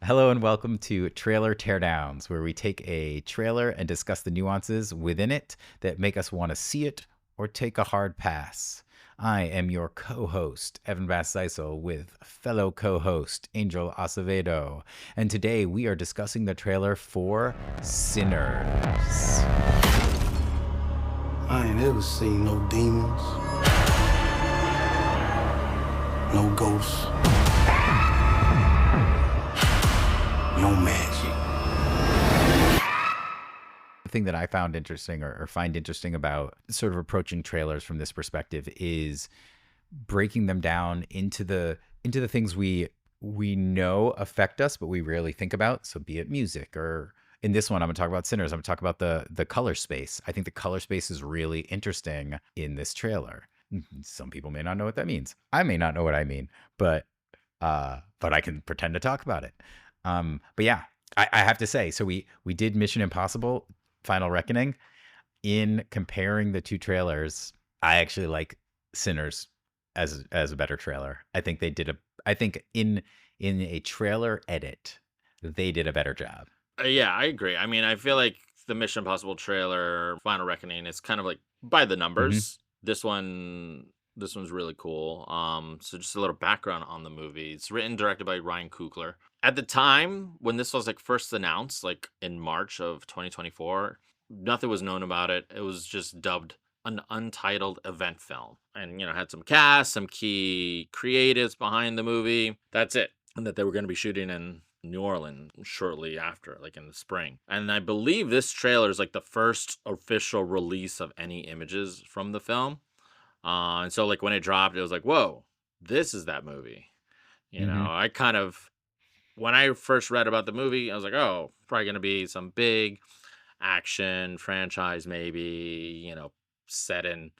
Hello and welcome to Trailer Teardowns, where we take a trailer and discuss the nuances within it that make us want to see it or take a hard pass. I am your co-host, Evan Bass-Seisel, with fellow co-host, Angel Acevedo. And today we are discussing the trailer for Sinners. I ain't ever seen no demons, no ghosts, no magic. The thing that I found interesting or find interesting about sort of approaching trailers from this perspective is breaking them down into the things we know affect us, but we rarely think about. So be it music, or in this one, I'm gonna talk about Sinners. I'm gonna talk about the color space. I think the color space is really interesting in this trailer. Some people may not know what that means. I may not know what I mean, but I can pretend to talk about it. But yeah, I have to say, so we did Mission Impossible Final Reckoning. In comparing the two trailers, I actually like Sinners as a better trailer. I think they did I think in a trailer edit, they did a better job. Yeah, I agree. I mean, I feel like the Mission Impossible trailer, Final Reckoning, is kind of like by the numbers. This one's really cool. So just a little background on the movie. It's written and directed by Ryan Coogler. At the time when this was like first announced, like in March of 2024, nothing was known about it. It was just dubbed an untitled event film, and had some cast, some key creatives behind the movie. That's it, and that they were going to be shooting in New Orleans shortly after, like in the spring. And I believe this trailer is like the first official release of any images from the film. And so like when it dropped, it was like, whoa, this is that movie. I kind of, when I first read about the movie, I was like, oh, probably going to be some big action franchise, maybe, set in,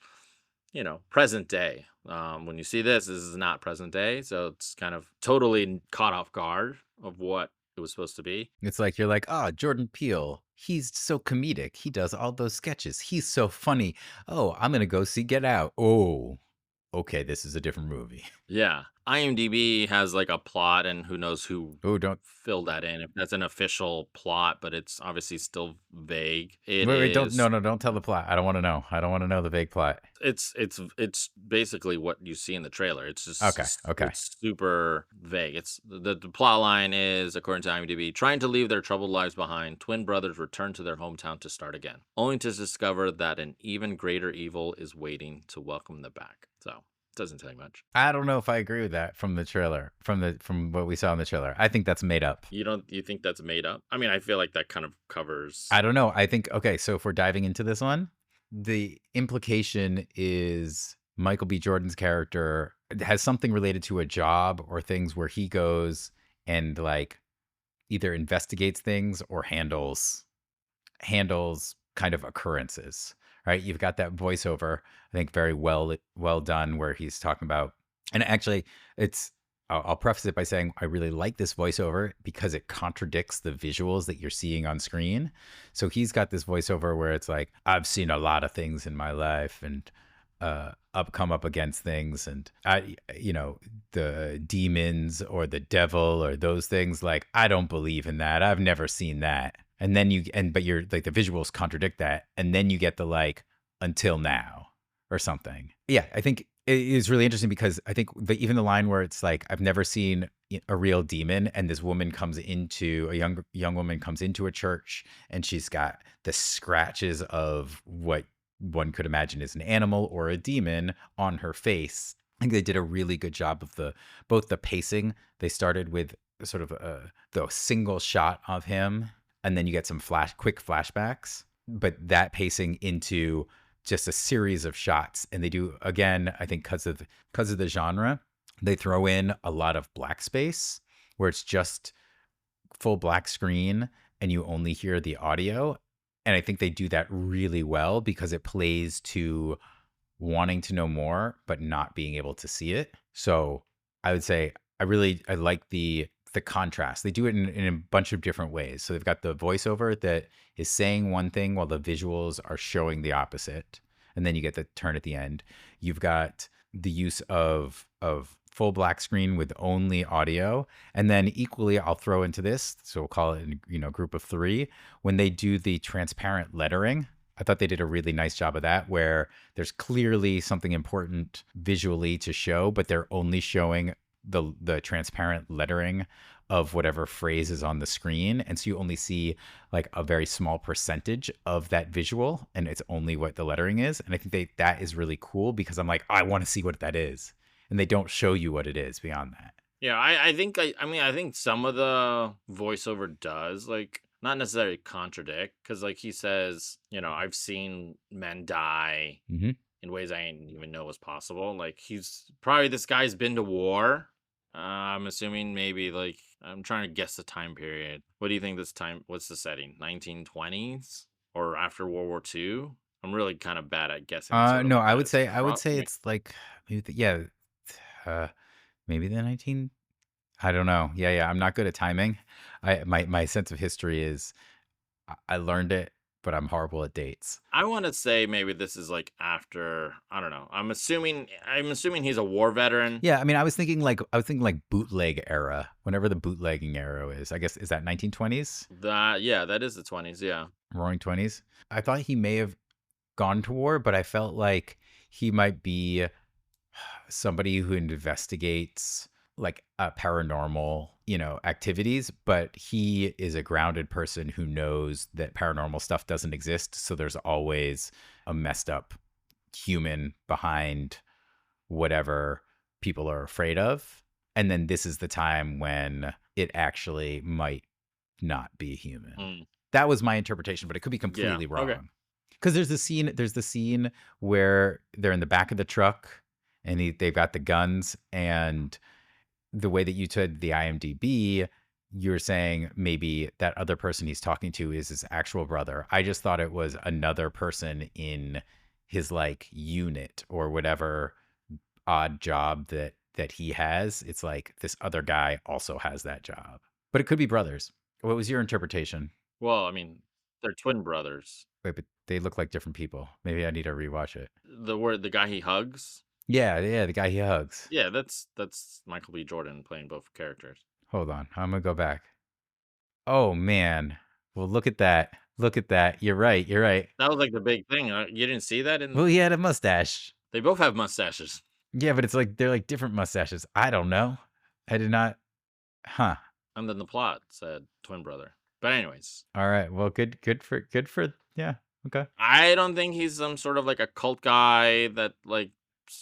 present day. When you see this is not present day. So it's kind of totally caught off guard of what it was supposed to be. It's like, you're like, Jordan Peele, he's so comedic. He does all those sketches. He's so funny. Oh, I'm going to go see Get Out. Oh, okay, this is a different movie. Yeah. IMDb has like a plot, and who knows who don't fill that in, if that's an official plot, but it's obviously still vague. Wait, don't tell the plot. I don't want to know. I don't want to know the vague plot. It's basically what you see in the trailer. It's just okay. It's super vague. It's the plot line is, according to IMDb, trying to leave their troubled lives behind, twin brothers return to their hometown to start again, only to discover that an even greater evil is waiting to welcome them back. So doesn't tell you much. I don't know if I agree with that from the trailer, from what we saw in the trailer. I think that's made up. You think that's made up? I mean, I feel like that kind of covers. I don't know. I think, okay, so if we're diving into this one, the implication is Michael B. Jordan's character has something related to a job or things where he goes and like either investigates things or handles kind of occurrences. Right, you've got that voiceover, I think very well done, where he's talking about, and actually, I'll preface it by saying I really like this voiceover because it contradicts the visuals that you're seeing on screen. So he's got this voiceover where it's like, I've seen a lot of things in my life, and come up against things, and the demons or the devil or those things, like, I don't believe in that. I've never seen that. And then but you're like, the visuals contradict that. And then you get the like, until now or something. Yeah, I think it is really interesting because I think even the line where it's like, I've never seen a real demon. And this woman a young woman comes into a church, and she's got the scratches of what one could imagine is an animal or a demon on her face. I think they did a really good job of both the pacing. They started with sort of the single shot of him, and then you get some quick flashbacks, but that pacing into just a series of shots. And they do, again, I think because of the genre, they throw in a lot of black space where it's just full black screen and you only hear the audio. And I think they do that really well because it plays to wanting to know more, but not being able to see it. So I would say I like the contrast. They do it in a bunch of different ways. So they've got the voiceover that is saying one thing while the visuals are showing the opposite. And then you get the turn at the end. You've got the use of full black screen with only audio. And then equally, I'll throw into this, so we'll call it, group of three. When they do the transparent lettering, I thought they did a really nice job of that, where there's clearly something important visually to show, but they're only showing the transparent lettering of whatever phrase is on the screen. And so you only see like a very small percentage of that visual, and it's only what the lettering is. And I think that is really cool, because I'm like, I want to see what that is. And they don't show you what it is beyond that. Yeah, I think I think some of the voiceover does like not necessarily contradict, because like he says, I've seen men die Mm-hmm. in ways I didn't even know was possible. Like this guy's been to war. I'm assuming maybe like I'm trying to guess the time period. What do you think what's the setting? 1920s or after World War II? I'm really kind of bad at guessing. No, I would say roughly. it's like maybe the 19. I don't know. Yeah. I'm not good at timing. My sense of history is I learned it, but I'm horrible at dates. I want to say maybe this is like after, I don't know. I'm assuming he's a war veteran. Yeah, I mean, I was thinking like bootleg era, whenever the bootlegging era is. I guess, is that 1920s? That is the 20s, yeah. Roaring 20s. I thought he may have gone to war, but I felt like he might be somebody who investigates like paranormal, activities, but he is a grounded person who knows that paranormal stuff doesn't exist. So there's always a messed up human behind whatever people are afraid of. And then this is the time when it actually might not be human. Mm. That was my interpretation, but it could be completely wrong. Okay. Because there's the scene where they're in the back of the truck and they've got the guns, and the way that you said the IMDb, you're saying maybe that other person he's talking to is his actual brother. I just thought it was another person in his like unit or whatever odd job that he has. It's like this other guy also has that job, but it could be brothers. What was your interpretation? Well, I mean, they're twin brothers. Wait, but they look like different people. Maybe I need to rewatch it. The guy he hugs. Yeah, the guy he hugs. Yeah, that's Michael B. Jordan playing both characters. Hold on, I'm gonna go back. Oh man, well look at that. Look at that. You're right. That was like the big thing. You didn't see that Well, he had a mustache. They both have mustaches. Yeah, but it's like they're like different mustaches. I don't know. I did not. Huh. And then the plot said twin brother. But anyways. All right. Well, good for yeah. Okay. I don't think he's some sort of like a cult guy that like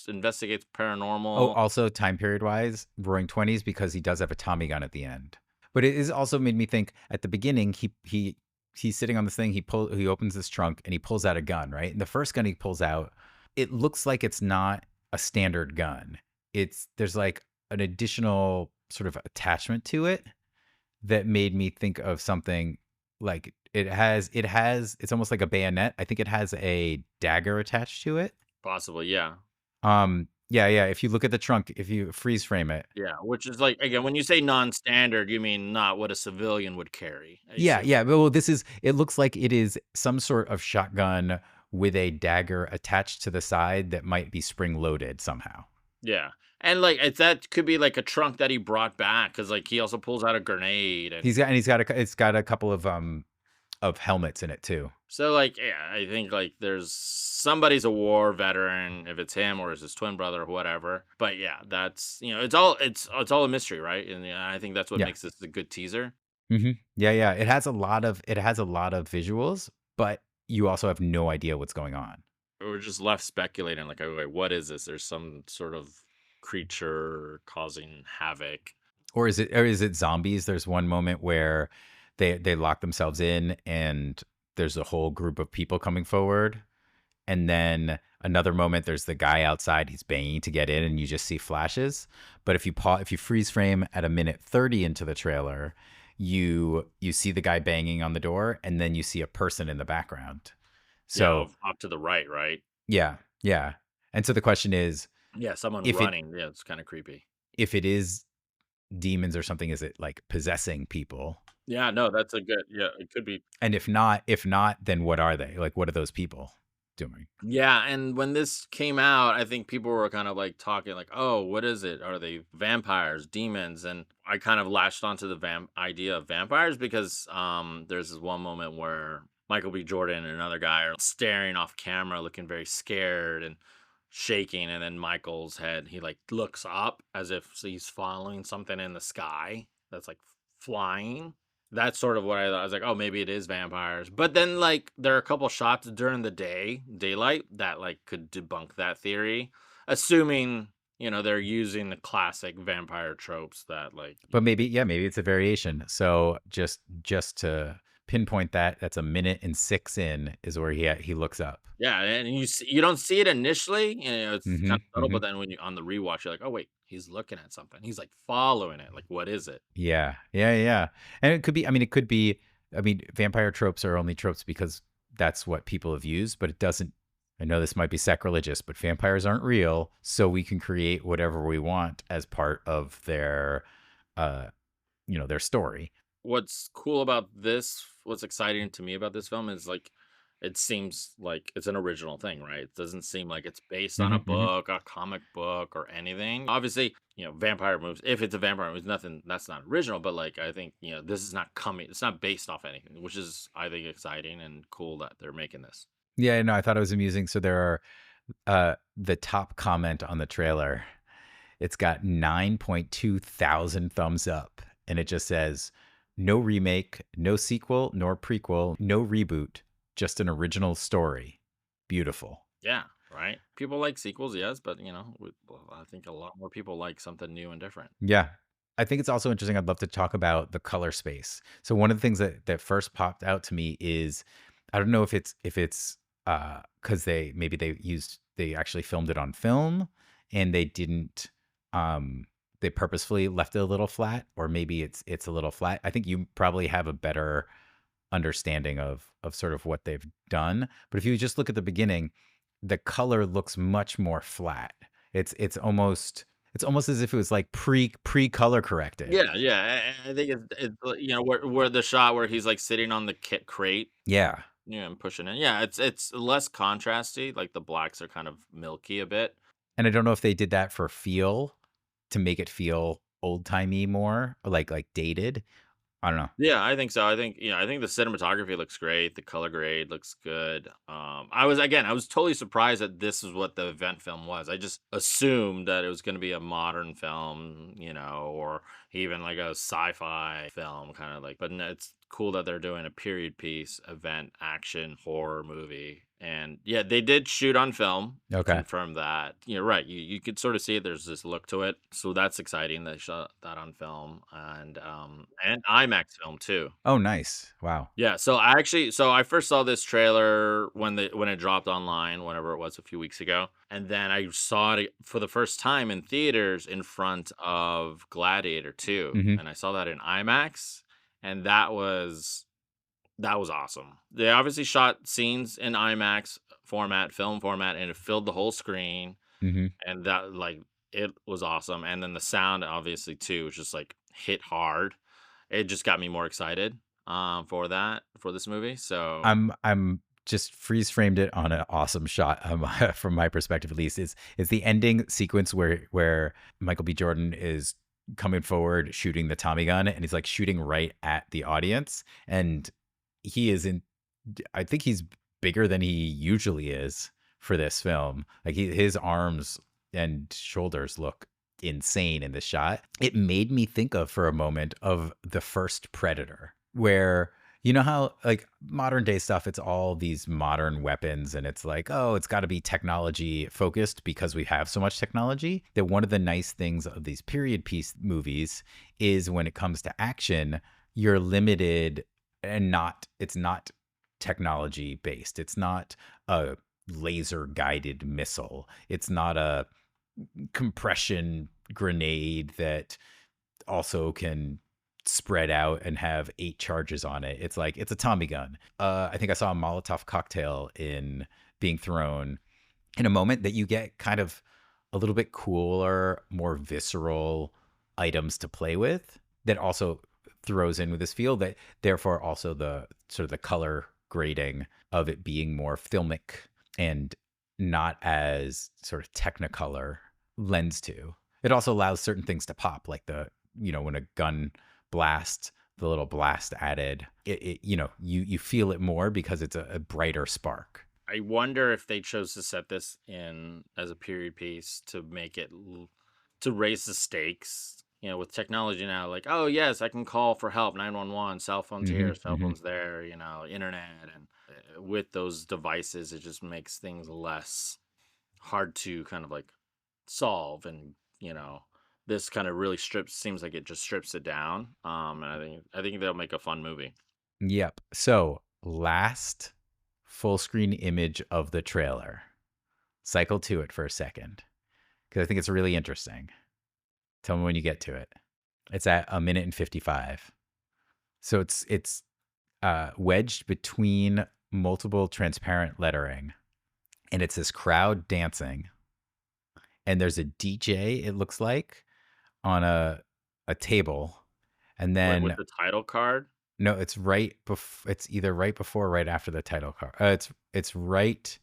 investigates paranormal. Oh, also time period wise, Roaring 20s, because he does have a Tommy gun at the end. But it is also made me think at the beginning he's sitting on this thing, he opens this trunk and he pulls out a gun, right? And the first gun he pulls out, it looks like it's not a standard gun. There's like an additional sort of attachment to it that made me think of something like it's almost like a bayonet. I think it has a dagger attached to it. Possibly, yeah. Yeah. If you look at the trunk, if you freeze frame it. Yeah, which is like, again, when you say non-standard, you mean not what a civilian would carry. Yeah. Well, it looks like it is some sort of shotgun with a dagger attached to the side that might be spring loaded somehow. Yeah. And like that could be like a trunk that he brought back, because like he also pulls out a grenade. And it's got a couple of helmets in it too. So like, yeah, I think like there's somebody's a war veteran, if it's him or is his twin brother or whatever. But yeah, that's it's all a mystery, right? And I think that's what makes this a good teaser. Mm-hmm. Yeah. It has a lot of visuals, but you also have no idea what's going on. We're just left speculating, like, okay, what is this? There's some sort of creature causing havoc, or is it zombies? There's one moment where they lock themselves in and there's a whole group of people coming forward, and then another moment there's the guy outside, he's banging to get in and you just see flashes. But if you freeze frame at a minute 30 into the trailer, you see the guy banging on the door, and then you see a person in the background. So off to the right. Yeah. And so the question is, someone running. Yeah, it's kind of creepy. If it is demons or something, is it like possessing people? Yeah, no, that's a good. Yeah, it could be. And if not, then what are they? Like, what are those people? doing. Yeah, and when this came out, I think people were kind of like talking like, "Oh, what is it? Are they vampires, demons?" And I kind of latched onto the idea of vampires because there's this one moment where Michael B. Jordan and another guy are staring off camera, looking very scared and shaking, and then Michael's head, he like looks up as if he's following something in the sky that's like flying. That's sort of what I thought. I was like, "Oh, maybe it is vampires." But then, like, there are a couple shots during the daylight, that, like, could debunk that theory, assuming, they're using the classic vampire tropes that, like, But maybe, yeah, maybe it's a variation. So just to pinpoint that, that's a minute and 6 in is where he looks up. yeah, and you don't see it initially, it's Hmm. kinda subtle, but then when you on the rewatch, you're like, "Oh, wait, he's looking at something. He's, like, following it. Like, what is it?" Yeah, yeah, yeah. And it could be. I mean, it could be. I mean, vampire tropes are only tropes because that's what people have used, but it doesn't. I know this might be sacrilegious, but vampires aren't real, so we can create whatever we want as part of their, uh, their story. What's exciting to me about this film is like it seems like it's an original thing, right? It doesn't seem like it's based on Hmm. a Hmm. book, a comic book, or anything. Obviously, vampire movies, if it's a vampire movie, nothing that's not original, but like I think, this is not coming, it's not based off anything, which is I think exciting and cool that they're making this. Yeah, no, I thought it was amusing. So there are the top comment on the trailer. It's got 9.2 thousand thumbs up, and it just says, "No remake, no sequel, nor prequel, no reboot, just an original story. Beautiful." Yeah, right. People like sequels, yes, but well, I think a lot more people like something new and different. Yeah. I think it's also interesting. I'd love to talk about the color space. So one of the things that first popped out to me is, I don't know if it's because they actually filmed it on film and they didn't they purposefully left it a little flat, or maybe it's a little flat. I think you probably have a better understanding of sort of what they've done. But if you just look at the beginning, the color looks much more flat. It's almost as if it was like pre color corrected. Yeah, yeah, I think it's where the shot where he's like sitting on the crate, Yeah. and pushing it. Yeah, it's less contrasty. Like the blacks are kind of milky a bit. And I don't know if they did that for feel, to make it feel old-timey more, or like dated. I don't know. Yeah, I think so. I think the cinematography looks great. The color grade looks good. I was totally surprised that this is what the event film was. I just assumed that it was going to be a modern film, or even like a sci-fi film, kind of like. But no, it's cool that they're doing a period piece, event, action, horror movie. And yeah, they did shoot on film. Okay. Confirm that. You're right. You could sort of see it. There's this look to it. So that's exciting. They shot that on film and IMAX film too. Oh, nice. Wow. Yeah, so I first saw this trailer when it dropped online, whenever it was a few weeks ago, and then I saw it for the first time in theaters in front of Gladiator 2, Hmm. and I saw that in IMAX, and that was awesome. They obviously shot scenes in IMAX format, film format, and it filled the whole screen, Hmm. and that like it was awesome. And then the sound obviously too was just like hit hard. It just got me more excited for this movie. So I'm just freeze framed it on an awesome shot, from my perspective at least. Is the ending sequence where Michael B. Jordan is coming forward shooting the Tommy gun, and he's like shooting right at the audience, and he is in. I think he's bigger than he usually is for this film. Like his arms and shoulders look insane in the shot. It made me think of, for a moment, of the first Predator, where you know how like modern day stuff, it's all these modern weapons, and it's like, oh, it's got to be technology focused because we have so much technology. That one of the nice things of these period piece movies is when it comes to action, you're limited, and it's not technology based. It's not a laser guided missile. It's not a compression grenade that also can spread out and have 8 charges on it. It's like it's a Tommy gun. I think I saw a Molotov cocktail in being thrown in a moment that you get kind of a little bit cooler, more visceral items to play with, that also throws in with this feel, that therefore also the sort of the color grading of it being more filmic and not as sort of technicolor lends to. It also allows certain things to pop, like when a gun blasts, the little blast added, you feel it more because it's a brighter spark. I wonder if they chose to set this in as a period piece to make it to raise the stakes. With technology now, like, oh yes, I can call for help, 911, cell phones here, cell phones there, internet, and with those devices, it just makes things less hard to kind of like solve, and this kind of really seems like it just strips it down. And I think they'll make a fun movie. Yep. So last full screen image of the trailer. Cycle to it for a second, because I think it's really interesting. Tell me when you get to it. It's at 1 minute and 55. So it's wedged between multiple transparent lettering, and it's this crowd dancing. And there's a DJ, it looks like, on a table, and then Like with the title card. No, it's it's either right before or right after the title card. It's right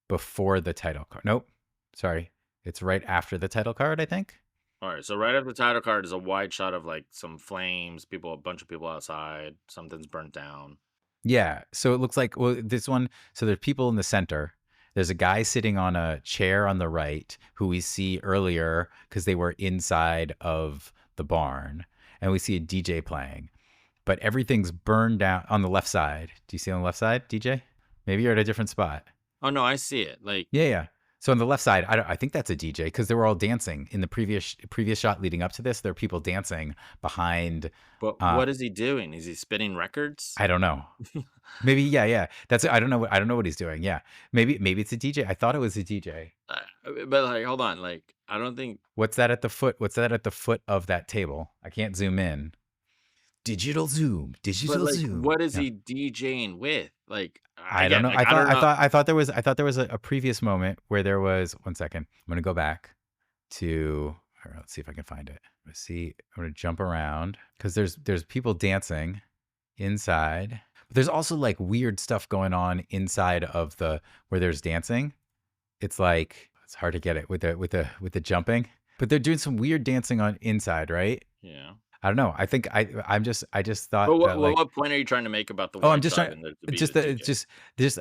before the title card. Nope, sorry, it's right after the title card, I think. All right, so right after the title card is a wide shot of like some flames, a bunch of people outside, something's burnt down. Yeah, so it looks like, well, this one. So there's people in the center. There's a guy sitting on a chair on the right who we see earlier because they were inside of the barn, and we see a DJ playing. But everything's burned down on the left side. Do you see on the left side, DJ? Maybe you're at a different spot. Oh no, I see it. Like, Yeah. So on the left side, I think that's a DJ because they were all dancing in the previous shot leading up to this. There are people dancing behind. but what is he doing? Is he spinning records? I don't know. Maybe yeah. That's I don't know. I don't know what he's doing. Yeah. Maybe it's a DJ. I thought it was a DJ. But like, hold on. Like, I don't think. What's that at the foot? What's that at the foot of that table? I can't zoom in. Digital zoom. But like, Zoom. what is Yeah. he DJing with? Like, I don't know. Like, I don't know. I thought there was a previous moment where there was. One second. I'm gonna go back to. All right, let's see if I can find it. Let's see. I'm gonna jump around because there's people dancing inside. But there's also like weird stuff going on inside of the where there's dancing. It's like it's hard to get it with the jumping. But they're doing some weird dancing on inside, right? Yeah. I don't know. I think I just thought But that like. what point are you trying to make about the Oh, I'm white just side trying. and to be Just the that DJ? just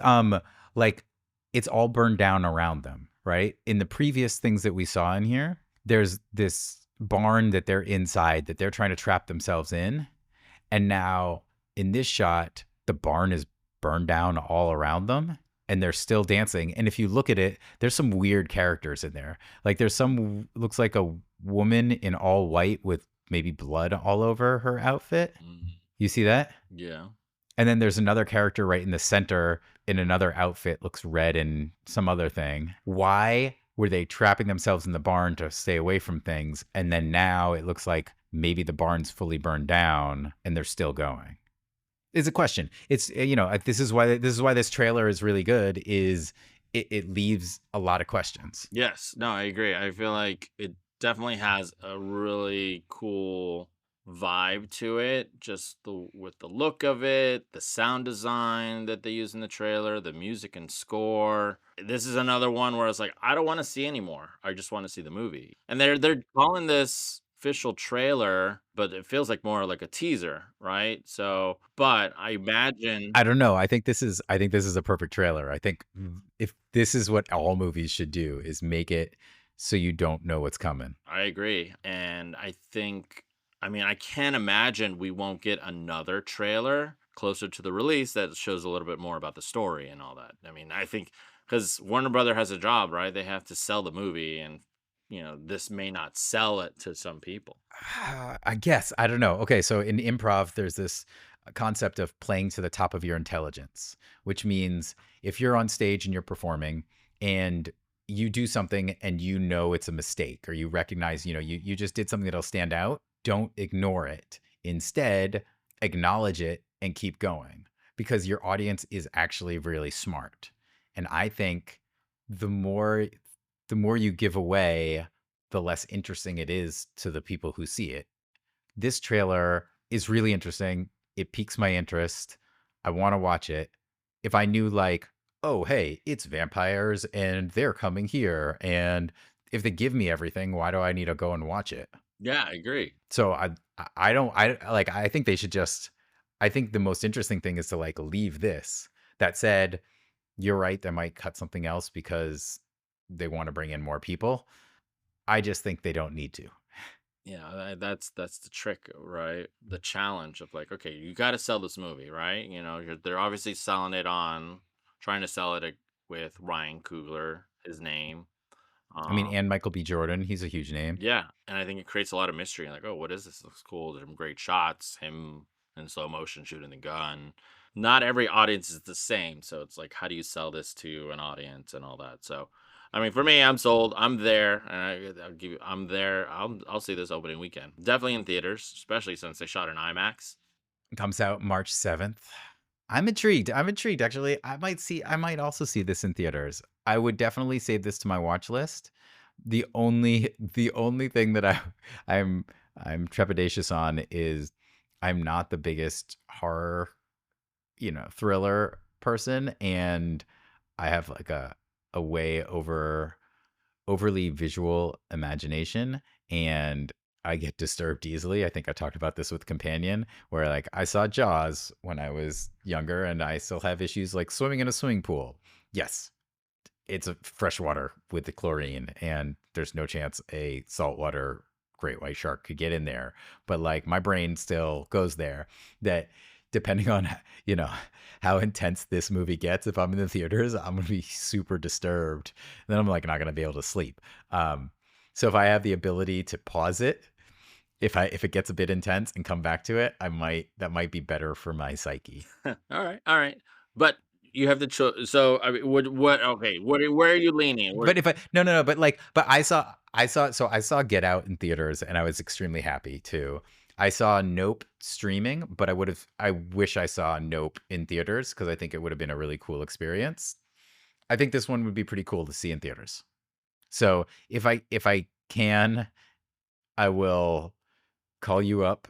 like it's all burned down around them, right? In the previous things that we saw in here, there's this barn that they're inside that they're trying to trap themselves in, and now in this shot, the barn is burned down all around them, and they're still dancing. And if you look at it, there's some weird characters in there. Like there's some looks like a woman in all white with maybe blood all over her outfit. You see that? Yeah. And then there's another character right in the center in another outfit, looks red and some other thing. Why were they trapping themselves in the barn to stay away from things? And then now it looks like maybe the barn's fully burned down and they're still going. It's a question. It's this is why this trailer is really good. Is it leaves a lot of questions. Yes. No, I agree. I feel like it definitely has a really cool vibe to it, just with the look of it, the sound design that they use in the trailer, the music and score. This is another one where it's like, I don't want to see anymore. I just want to see the movie. And they're calling this official trailer, but it feels like more like a teaser, right? So, but I imagine I don't know. I think this is a perfect trailer. I think if this is what all movies should do, is make it so you don't know what's coming. I agree. And I think, I mean, I can't imagine we won't get another trailer closer to the release that shows a little bit more about the story and all that. I mean, I think because Warner Brother has a job, right? They have to sell the movie, and this may not sell it to some people. I guess. I don't know. Okay, so in improv, there's this concept of playing to the top of your intelligence, which means if you're on stage and you're performing and you do something and it's a mistake, or you recognize, you just did something that'll stand out, don't ignore it. Instead, acknowledge it and keep going, because your audience is actually really smart. And I think the more you give away, the less interesting it is to the people who see it. This trailer is really interesting. It piques my interest. I want to watch it. If I knew like, oh, hey, it's vampires and they're coming here. And if they give me everything, why do I need to go and watch it? Yeah, I agree. So I don't like I think they should just I think the most interesting thing is to like leave this. That said, you're right, they might cut something else because they want to bring in more people. I just think they don't need to. Yeah, that's the trick, right? The challenge of like, okay, you got to sell this movie, right? They're obviously selling it on, trying to sell it with Ryan Coogler, his name. I mean, Um, and Michael B. Jordan, he's a huge name. yeah, and I think it creates a lot of mystery. Like, oh, what is this? Looks cool. There's some great shots. Him in slow motion shooting the gun. Not every audience is the same, so it's like, how do you sell this to an audience and all that? So, I mean, for me, I'm sold. I'm there, and I'm there. I'll see this opening weekend. Definitely in theaters, especially since they shot in IMAX. Comes out March 7th. I'm intrigued. I'm intrigued actually. I might also see this in theaters. I would definitely save this to my watch list. The only thing that I'm trepidatious on is I'm not the biggest horror, thriller person, and I have like a way overly visual imagination, and I get disturbed easily. I think I talked about this with Companion, where like I saw Jaws when I was younger and I still have issues like swimming in a swimming pool. Yes, it's a freshwater with the chlorine, and there's no chance a saltwater great white shark could get in there. But like my brain still goes there. That depending on you know how intense this movie gets, if I'm in the theaters, I'm gonna be super disturbed. Then I'm like not gonna be able to sleep. So if I have the ability to pause it, if it gets a bit intense and come back to it, that might be better for my psyche. All right, all right. But you have the choice. So, I mean, what? Okay, where are you leaning? But if I no, but I saw Get Out in theaters and I was extremely happy too. I saw Nope streaming, but I wish I saw Nope in theaters because I think it would have been a really cool experience. I think this one would be pretty cool to see in theaters. So if I can, I will call you up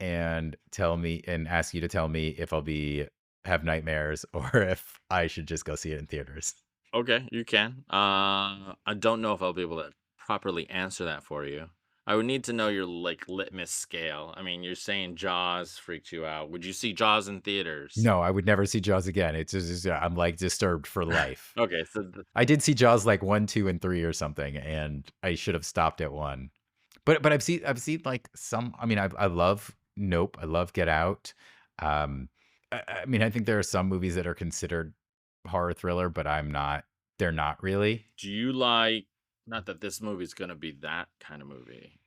and tell me and ask you to tell me if I'll be have nightmares or if I should just go see it in theaters. Okay, you can. I don't know if I'll be able to properly answer that for you. I would need to know your like litmus scale. I mean, you're saying Jaws freaked you out. Would you see Jaws in theaters? No, I would never see Jaws again. It's just I'm like disturbed for life. Okay, so I did see Jaws like 1, 2, and 3 or something, and I should have stopped at 1. But I've seen like some. I mean, I love Nope. I love Get Out. I mean, I think there are some movies that are considered horror thriller, but I'm not. They're not really. do you like? Not that this movie's gonna be that kind of movie.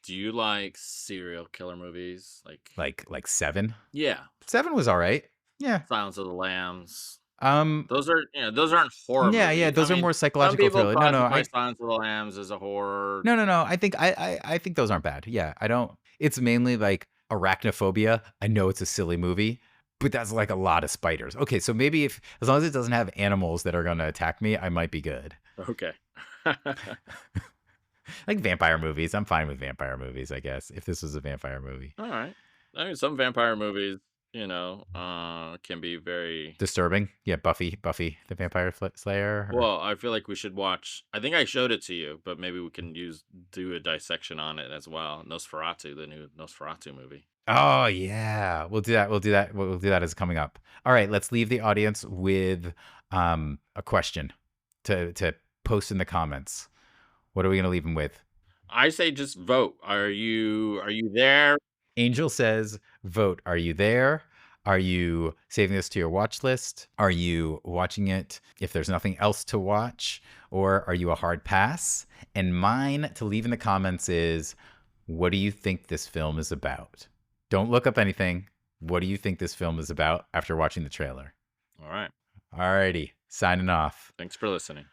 Do you like serial killer movies? Like Seven. Yeah, Seven was all right. Yeah. Silence of the Lambs. Um. Those aren't horror Yeah. movies. I Those are mean, more some psychological people thriller. No, no. classify Silence of the Lambs as a horror. No. I think those aren't bad. Yeah. I don't. It's mainly like Arachnophobia. I know it's a silly movie, but that's like a lot of spiders. Okay, so maybe if as long as it doesn't have animals that are gonna attack me, I might be good. Okay. Like vampire movies. I'm fine with vampire movies, I guess, if this was a vampire movie. All right. I mean, some vampire movies, can be very Disturbing. Yeah, Buffy the Vampire Slayer. well. I feel like we should watch. I think I showed it to you, but maybe we can do a dissection on it as well. Nosferatu, the new Nosferatu movie. Oh yeah, we'll do that. We'll do that as coming up. All right, let's leave the audience with a question to post in the comments. What are we gonna leave them with? I say just vote. Are you there? Angel says, vote. Are you there? Are you saving this to your watch list? Are you watching it if there's nothing else to watch? Or are you a hard pass? And mine to leave in the comments is, what do you think this film is about? Don't look up anything. What do you think this film is about after watching the trailer? All right. Alrighty, signing off. Thanks for listening.